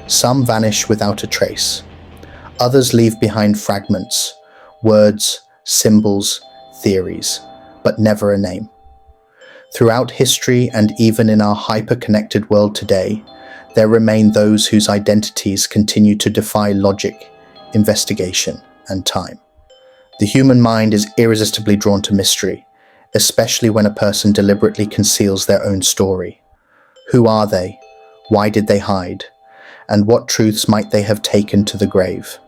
Some vanish without a trace. Others leave behind fragments, words, symbols, theories, but never a name. Throughout history and even in our hyper-connected world today, there remain those whose identities continue to defy logic, investigation, and time. The human mind is irresistibly drawn to mystery, especially when a person deliberately conceals their own story. Who are they? Why did they hide? And what truths might they have taken to the grave?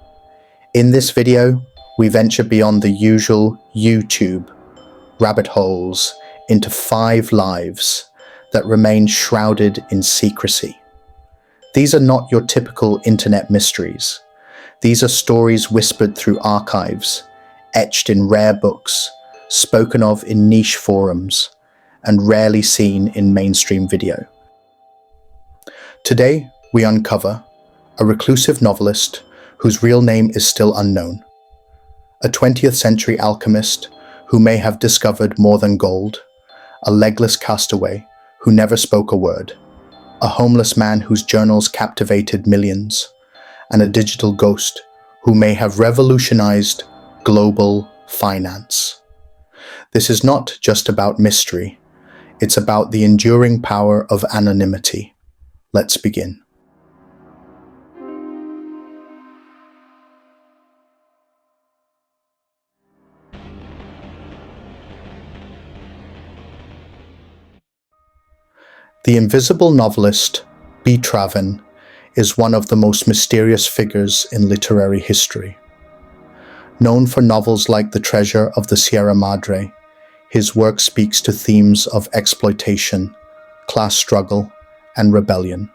In this video, we venture beyond the usual YouTube rabbit holes into 5 lives that remain shrouded in secrecy. These are not your typical internet mysteries. These are stories whispered through archives, etched in rare books, spoken of in niche forums, and rarely seen in mainstream video. Today, we uncover a reclusive novelist whose real name is still unknown, a 20th century alchemist who may have discovered more than gold, a legless castaway who never spoke a word, a homeless man whose journals captivated millions, and a digital ghost who may have revolutionized global finance. This is not just about mystery, it's about the enduring power of anonymity. Let's begin. The invisible novelist, Traven, is one of the most mysterious figures in literary history. Known for novels like The Treasure of the Sierra Madre, his work speaks to themes of exploitation, class struggle, and rebellion.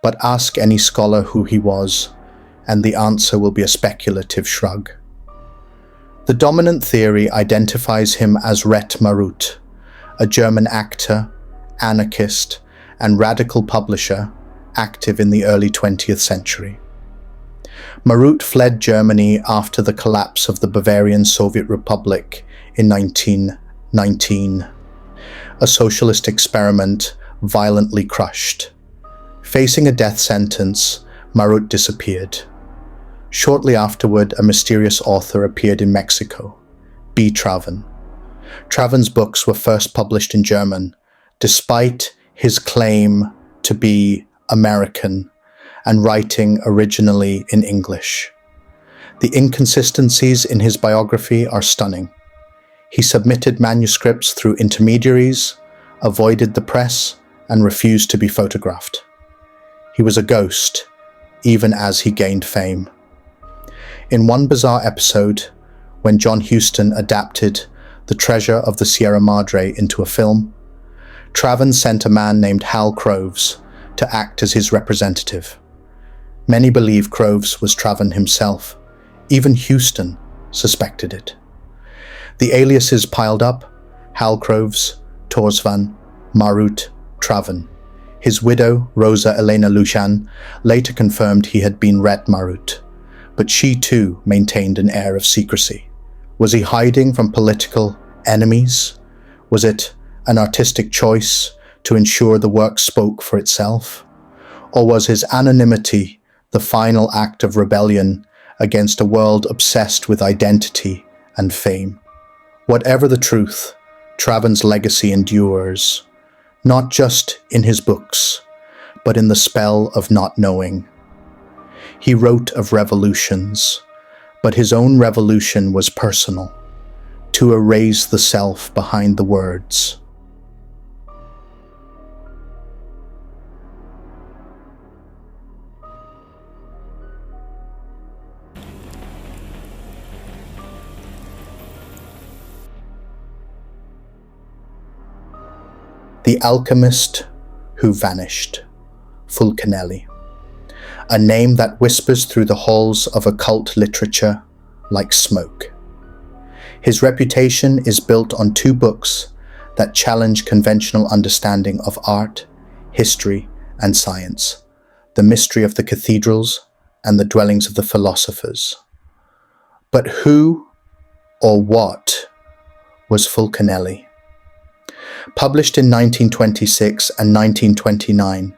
But ask any scholar who he was, and the answer will be a speculative shrug. The dominant theory identifies him as Rhett Marut, a German actor, anarchist, and radical publisher active in the early 20th century. Marut fled Germany after the collapse of the Bavarian Soviet Republic in 1919, a socialist experiment violently crushed. Facing a death sentence, Marut disappeared. Shortly afterward, a mysterious author appeared in Mexico, Traven. Traven's books were first published in German, despite his claim to be American and writing originally in English. The inconsistencies in his biography are stunning. He submitted manuscripts through intermediaries, avoided the press, and refused to be photographed. He was a ghost, even as he gained fame. In one bizarre episode, when John Huston adapted The Treasure of the Sierra Madre into a film, Traven sent a man named Hal Croves to act as his representative. Many believe Croves was Traven himself. Even Huston suspected it. The aliases piled up: Hal Croves, Torsvan, Marut, Traven. His widow, Rosa Elena Lushan, later confirmed he had been Rhett Marut, but she too maintained an air of secrecy. Was he hiding from political enemies? Was it an artistic choice to ensure the work spoke for itself? Or was his anonymity the final act of rebellion against a world obsessed with identity and fame? Whatever the truth, Traven's legacy endures, not just in his books, but in the spell of not knowing. He wrote of revolutions, but his own revolution was personal, to erase the self behind the words. The alchemist who vanished, Fulcanelli, a name that whispers through the halls of occult literature like smoke. His reputation is built on 2 books that challenge conventional understanding of art, history, and science: The Mystery of the Cathedrals and The Dwellings of the Philosophers. But who or what was Fulcanelli? Published in 1926 and 1929,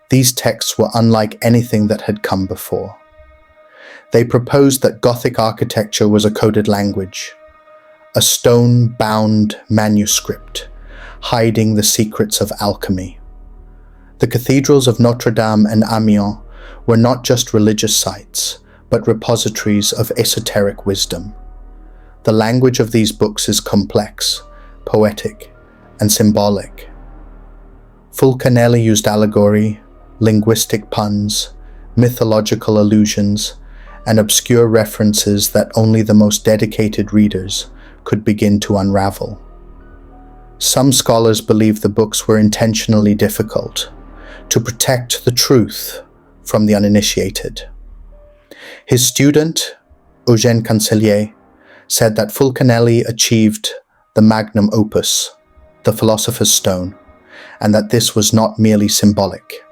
These texts were unlike anything that had come before. They proposed that Gothic architecture was a coded language, a stone-bound manuscript hiding the secrets of alchemy. The cathedrals of Notre Dame and Amiens were not just religious sites, but repositories of esoteric wisdom. The language of these books is complex, poetic, and symbolic. Fulcanelli used allegory, linguistic puns, mythological allusions, and obscure references that only the most dedicated readers could begin to unravel. Some scholars believe the books were intentionally difficult, to protect the truth from the uninitiated. His student, Eugène Cancellier, said that Fulcanelli achieved the magnum opus, the Philosopher's Stone, and that this was not merely symbolic.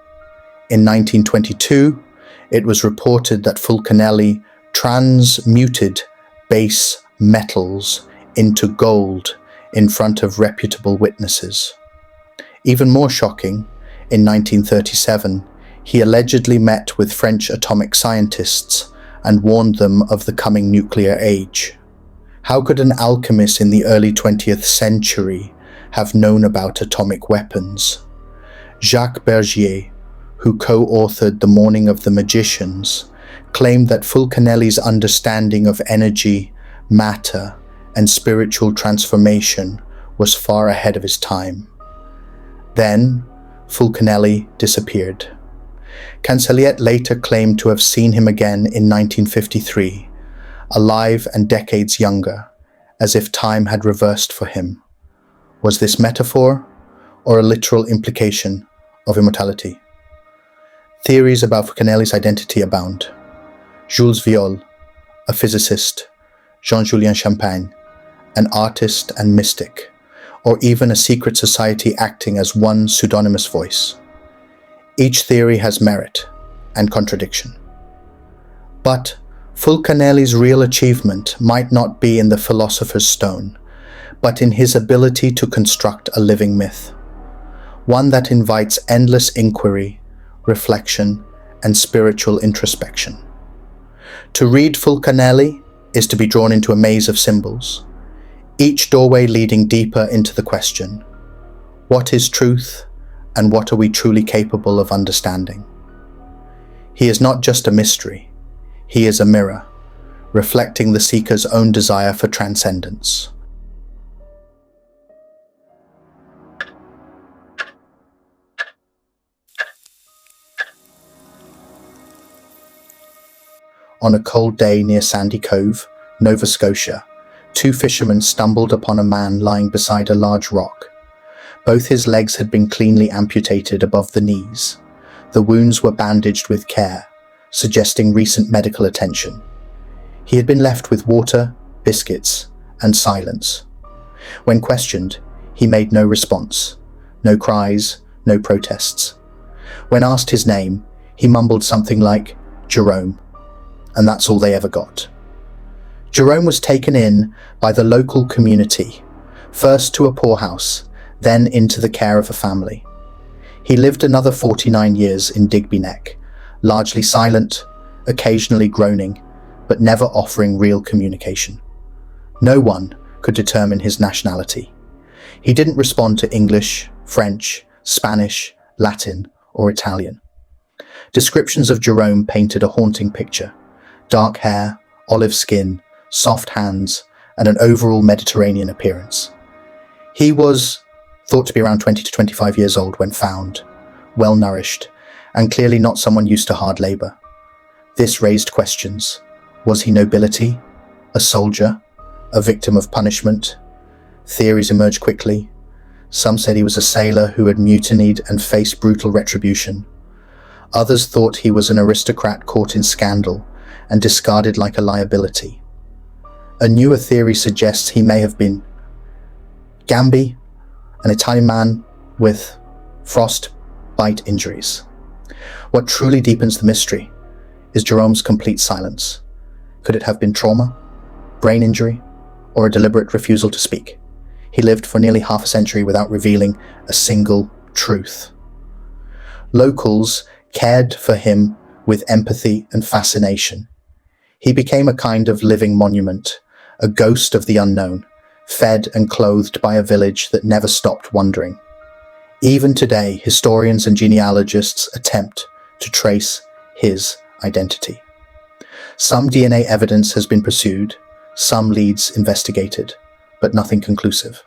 In 1922, it was reported that Fulcanelli transmuted base metals into gold in front of reputable witnesses. Even more shocking, in 1937, he allegedly met with French atomic scientists and warned them of the coming nuclear age. How could an alchemist in the early 20th century have known about atomic weapons? Jacques Bergier, who co-authored The Morning of the Magicians, claimed that Fulcanelli's understanding of energy, matter, and spiritual transformation was far ahead of his time. Then, Fulcanelli disappeared. Cancellier later claimed to have seen him again in 1953, alive and decades younger, as if time had reversed for him. Was this metaphor or a literal implication of immortality? Theories about Fulcanelli's identity abound. Jules Viol, a physicist, Jean-Julien Champagne, an artist and mystic, or even a secret society acting as one pseudonymous voice. Each theory has merit and contradiction. But Fulcanelli's real achievement might not be in the Philosopher's Stone, but in his ability to construct a living myth, one that invites endless inquiry, reflection, and spiritual introspection. To read Fulcanelli is to be drawn into a maze of symbols, each doorway leading deeper into the question, what is truth and what are we truly capable of understanding? He is not just a mystery, he is a mirror, reflecting the seeker's own desire for transcendence. On a cold day near Sandy Cove, Nova Scotia, two fishermen stumbled upon a man lying beside a large rock. Both his legs had been cleanly amputated above the knees. The wounds were bandaged with care, suggesting recent medical attention. He had been left with water, biscuits, and silence. When questioned, he made no response, no cries, no protests. When asked his name, he mumbled something like, Jerome, and that's all they ever got. Jerome was taken in by the local community, first to a poorhouse, then into the care of a family. He lived another 49 years in Digby Neck, largely silent, occasionally groaning, but never offering real communication. No one could determine his nationality. He didn't respond to English, French, Spanish, Latin, or Italian. Descriptions of Jerome painted a haunting picture: dark hair, olive skin, soft hands, and an overall Mediterranean appearance. He was thought to be around 20 to 25 years old when found, well-nourished, and clearly not someone used to hard labor. This raised questions. Was he nobility? A soldier? A victim of punishment? Theories emerged quickly. Some said he was a sailor who had mutinied and faced brutal retribution. Others thought he was an aristocrat caught in scandal and discarded like a liability. A newer theory suggests he may have been Gambi, an Italian man with frostbite injuries. What truly deepens the mystery is Jerome's complete silence. Could it have been trauma, brain injury, or a deliberate refusal to speak? He lived for nearly half a century without revealing a single truth. Locals cared for him with empathy and fascination. He became a kind of living monument, a ghost of the unknown, fed and clothed by a village that never stopped wondering. Even today, historians and genealogists attempt to trace his identity. Some DNA evidence has been pursued, some leads investigated, but nothing conclusive.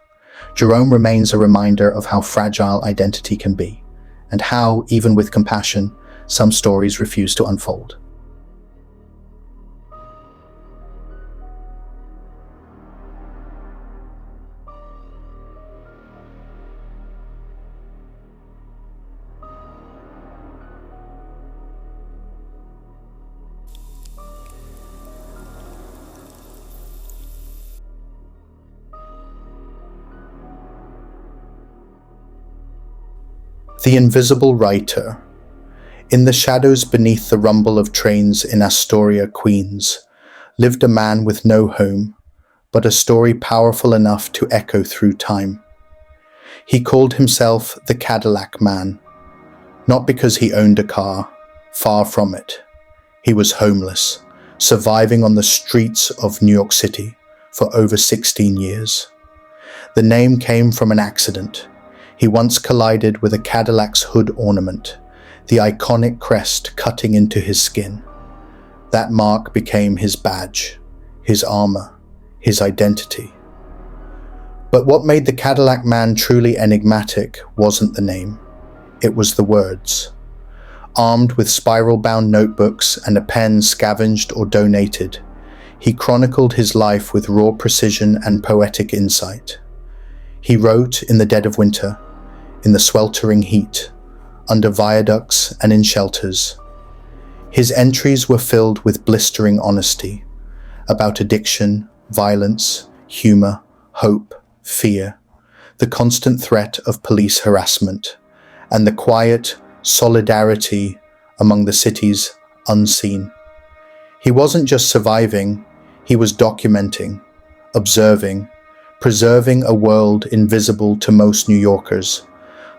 Jerome remains a reminder of how fragile identity can be, and how, even with compassion, some stories refuse to unfold. The Invisible Writer. In the shadows beneath the rumble of trains in Astoria, Queens, lived a man with no home, but a story powerful enough to echo through time. He called himself the Cadillac Man, not because he owned a car, far from it. He was homeless, surviving on the streets of New York City for over 16 years. The name came from an accident. He once collided with a Cadillac's hood ornament, the iconic crest cutting into his skin. That mark became his badge, his armor, his identity. But what made the Cadillac Man truly enigmatic wasn't the name. It was the words. Armed with spiral-bound notebooks and a pen scavenged or donated, he chronicled his life with raw precision and poetic insight. He wrote in the dead of winter, in the sweltering heat, under viaducts and in shelters. His entries were filled with blistering honesty about addiction, violence, humor, hope, fear, the constant threat of police harassment, and the quiet solidarity among the city's unseen. He wasn't just surviving, he was documenting, observing, preserving a world invisible to most New Yorkers.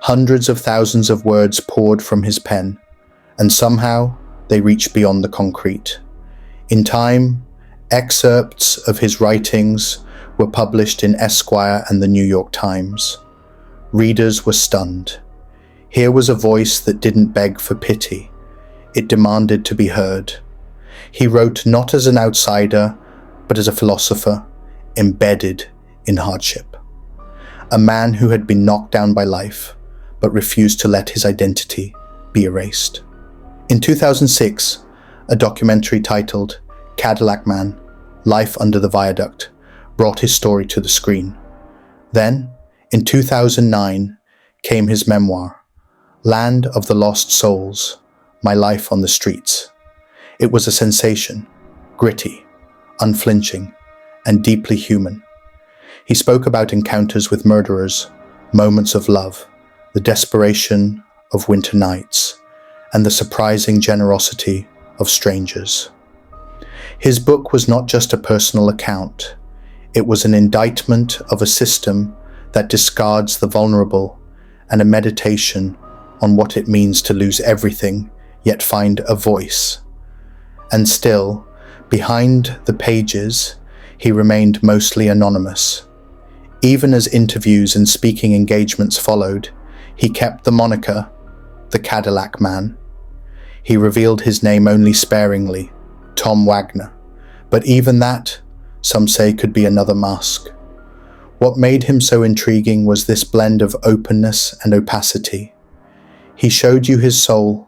Hundreds of thousands of words poured from his pen, and somehow they reached beyond the concrete. In time, excerpts of his writings were published in Esquire and the New York Times. Readers were stunned. Here was a voice that didn't beg for pity. It demanded to be heard. He wrote not as an outsider, but as a philosopher, embedded in hardship. A man who had been knocked down by life, but refused to let his identity be erased. In 2006, a documentary titled Cadillac Man, Life Under the Viaduct brought his story to the screen. Then, in 2009, came his memoir, Land of the Lost Souls, My Life on the Streets. It was a sensation, gritty, unflinching, and deeply human. He spoke about encounters with murderers, moments of love, the desperation of winter nights, and the surprising generosity of strangers. His book was not just a personal account. It was an indictment of a system that discards the vulnerable and a meditation on what it means to lose everything yet find a voice. And still, behind the pages, he remained mostly anonymous. Even as interviews and speaking engagements followed, he kept the moniker, the Cadillac Man. He revealed his name only sparingly, Tom Wagner, but even that, some say, could be another mask. What made him so intriguing was this blend of openness and opacity. He showed you his soul,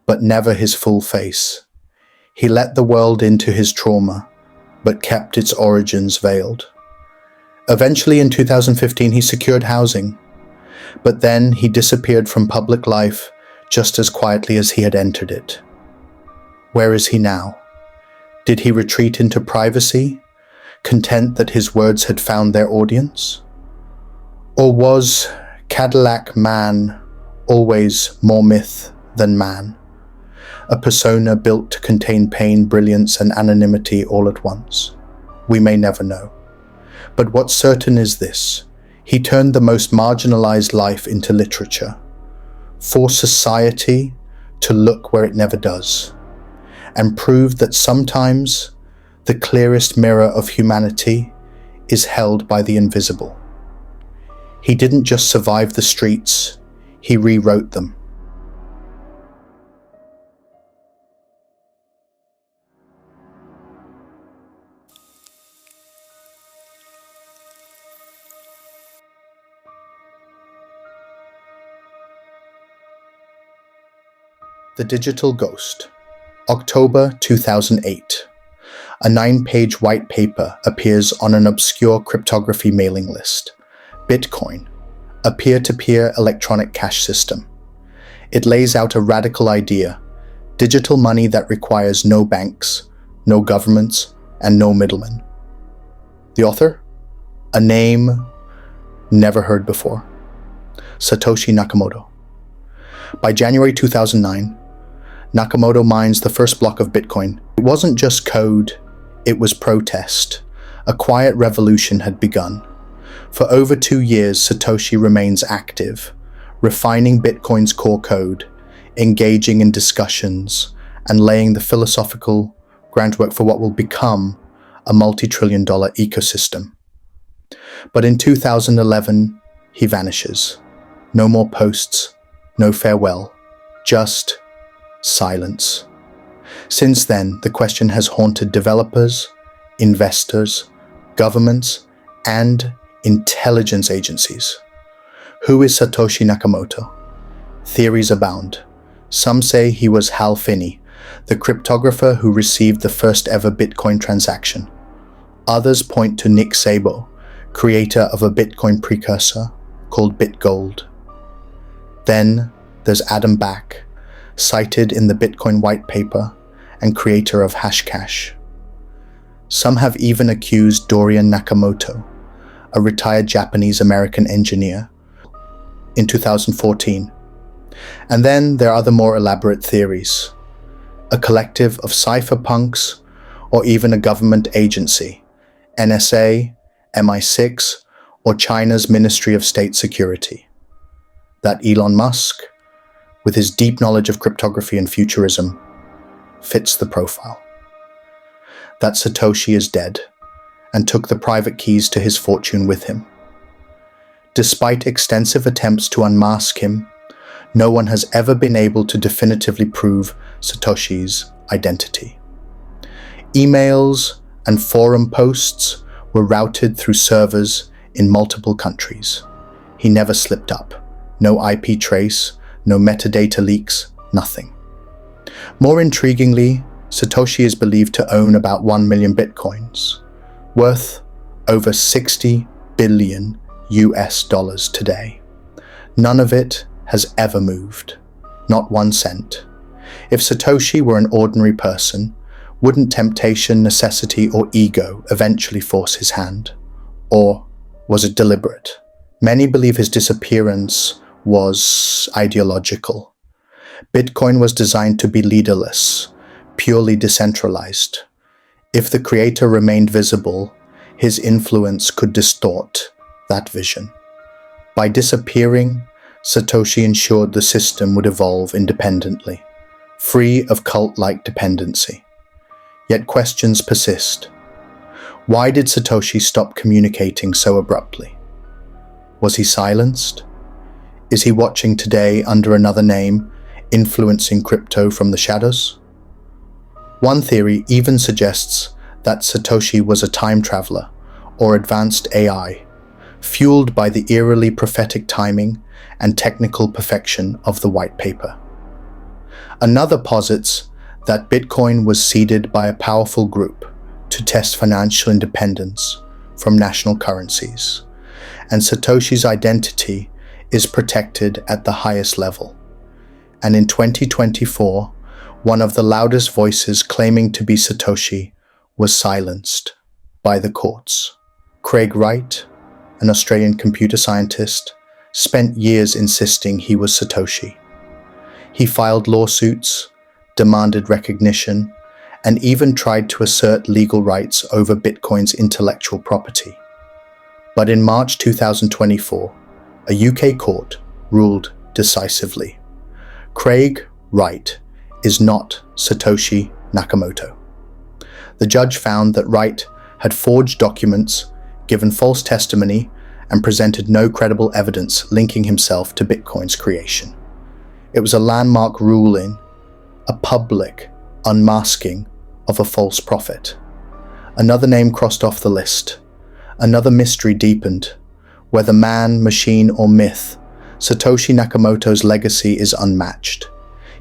but never his full face. He let the world into his trauma, but kept its origins veiled. Eventually, in 2015, he secured housing, but then he disappeared from public life just as quietly as he had entered it. Where is he now? Did he retreat into privacy, content that his words had found their audience? Or was Cadillac Man always more myth than man? A persona built to contain pain, brilliance, and anonymity all at once? We may never know. But what's certain is this: he turned the most marginalized life into literature. force society to look where it never does, and prove that sometimes the clearest mirror of humanity is held by the invisible. He didn't just survive the streets, he rewrote them. The Digital Ghost, October 2008. A 9-page white paper appears on an obscure cryptography mailing list. Bitcoin, a peer-to-peer electronic cash system. It lays out a radical idea: digital money that requires no banks, no governments, and no middlemen. The author? A name never heard before. Satoshi Nakamoto. By January 2009, Nakamoto mines the first block of Bitcoin. It wasn't just code, it was protest. A quiet revolution had begun. For over 2 years, Satoshi remains active, refining Bitcoin's core code, engaging in discussions, and laying the philosophical groundwork for what will become a multi-trillion-dollar ecosystem. But in 2011, he vanishes. No more posts, no farewell, just silence. Since then, the question has haunted developers, investors, governments, and intelligence agencies. Who is Satoshi Nakamoto? Theories abound. Some say he was Hal Finney, the cryptographer who received the first ever Bitcoin transaction. Others point to Nick Szabo, creator of a Bitcoin precursor called BitGold. Then there's Adam Back, cited in the Bitcoin white paper and creator of Hashcash. Some have even accused Dorian Nakamoto, a retired Japanese-American engineer, in 2014. And then there are the more elaborate theories. A collective of cypherpunks, or even a government agency, NSA, MI6, or China's Ministry of State Security. That Elon Musk, with his deep knowledge of cryptography and futurism, fits the profile. That Satoshi is dead and took the private keys to his fortune with him. Despite extensive attempts to unmask him, no one has ever been able to definitively prove Satoshi's identity. Emails and forum posts were routed through servers in multiple countries. He never slipped up. No IP trace, no metadata leaks, nothing. More intriguingly, Satoshi is believed to own about 1 million bitcoins, worth over $60 billion today. None of it has ever moved, not 1 cent. If Satoshi were an ordinary person, wouldn't temptation, necessity, or ego eventually force his hand? Or was it deliberate? Many believe his disappearance was ideological. Bitcoin was designed to be leaderless, purely decentralized. If the creator remained visible, his influence could distort that vision. By disappearing, Satoshi ensured the system would evolve independently, free of cult-like dependency. Yet questions persist. Why did Satoshi stop communicating so abruptly? Was he silenced? Is he watching today under another name, influencing crypto from the shadows? One theory even suggests that Satoshi was a time traveler or advanced AI, fueled by the eerily prophetic timing and technical perfection of the white paper. Another posits that Bitcoin was seeded by a powerful group to test financial independence from national currencies, and Satoshi's identity is protected at the highest level. And in 2024, one of the loudest voices claiming to be Satoshi was silenced by the courts. Craig Wright, an Australian computer scientist, spent years insisting he was Satoshi. He filed lawsuits, demanded recognition, and even tried to assert legal rights over Bitcoin's intellectual property. But in March 2024, a UK court ruled decisively. Craig Wright is not Satoshi Nakamoto. The judge found that Wright had forged documents, given false testimony, and presented no credible evidence linking himself to Bitcoin's creation. It was a landmark ruling, a public unmasking of a false prophet. Another name crossed off the list. Another mystery deepened. Whether man, machine, or myth, Satoshi Nakamoto's legacy is unmatched.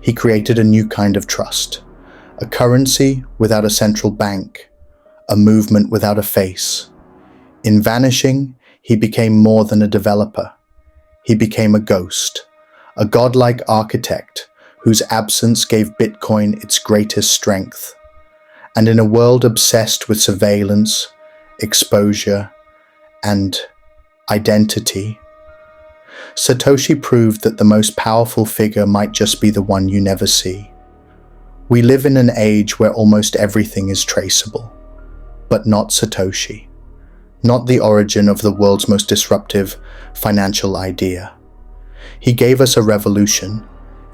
He created a new kind of trust. A currency without a central bank. A movement without a face. In vanishing, he became more than a developer. He became a ghost, a godlike architect whose absence gave Bitcoin its greatest strength. And in a world obsessed with surveillance, exposure, and identity, Satoshi proved that the most powerful figure might just be the one you never see. We live in an age where almost everything is traceable, but not Satoshi, not the origin of the world's most disruptive financial idea. He gave us a revolution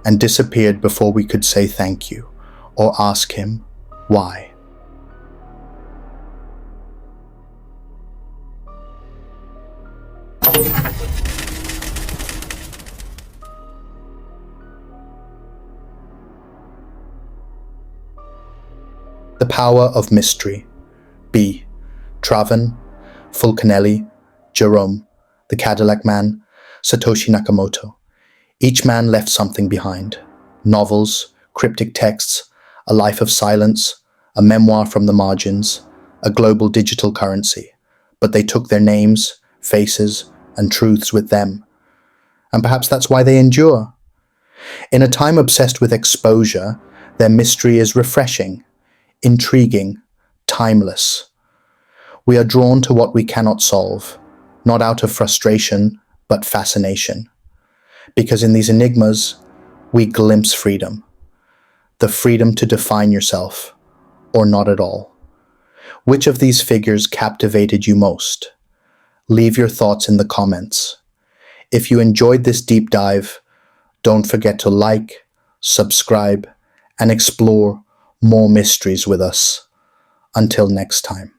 and disappeared before we could say thank you or ask him why. The Power of Mystery. B. Traven, Fulcanelli, Jerome, the Cadillac Man, Satoshi Nakamoto. Each man left something behind. Novels, cryptic texts, a life of silence, a memoir from the margins, a global digital currency. But they took their names, faces, and truths with them. And perhaps that's why they endure. In a time obsessed with exposure, their mystery is refreshing, intriguing, timeless. We are drawn to what we cannot solve, not out of frustration, but fascination. Because in these enigmas, we glimpse freedom. The freedom to define yourself, or not at all. Which of these figures captivated you most? Leave your thoughts in the comments. If you enjoyed this deep dive, don't forget to like, subscribe, and explore more mysteries with us. Until next time.